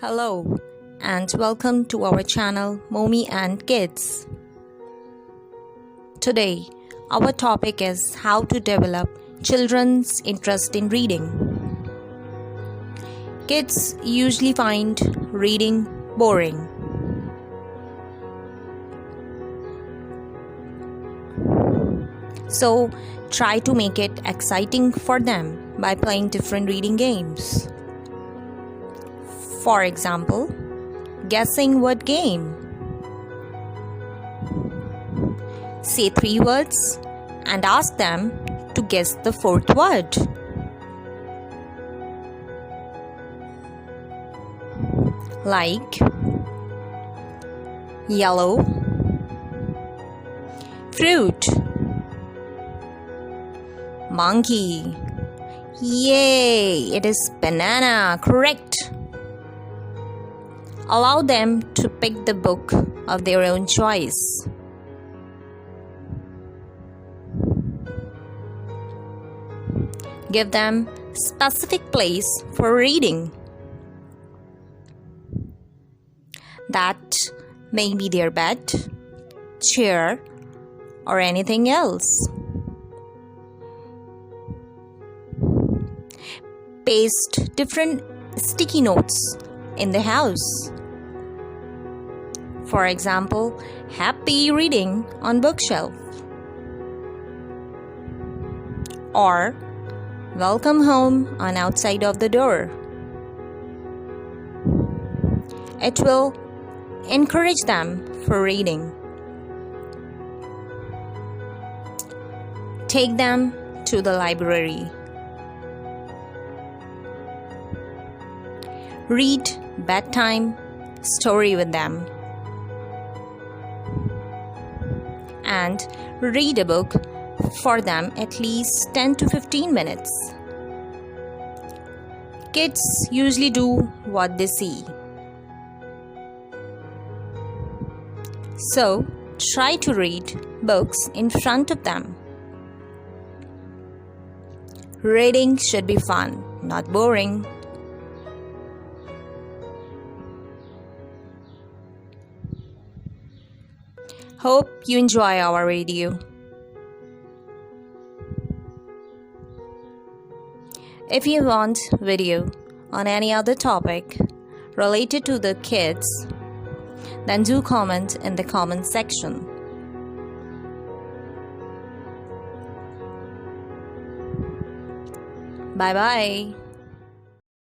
Hello and welcome to our channel Mommy and Kids. Today our topic is how to develop children's interest in reading. Kids usually find reading boring. So try to make it exciting for them by playing different reading games. For example, guessing what game? Say 3 words and ask them to guess the 4th word. Like yellow, fruit, monkey. Yay! It is banana. Correct. Allow them to pick the book of their own choice. Give them specific place for reading. That may be their bed, chair, or anything else. Paste different sticky notes in the house. For example, happy reading on bookshelf. Or welcome home on outside of the door. It will encourage them for reading. Take them to the library. Read bedtime story with them. And read a book for them at least 10 to 15 minutes. Kids usually do what they see. So, try to read books in front of them. Reading should be fun, not boring. Hope you enjoy our video. If you want video on any other topic related to the kids, then do comment in the comment section. Bye bye.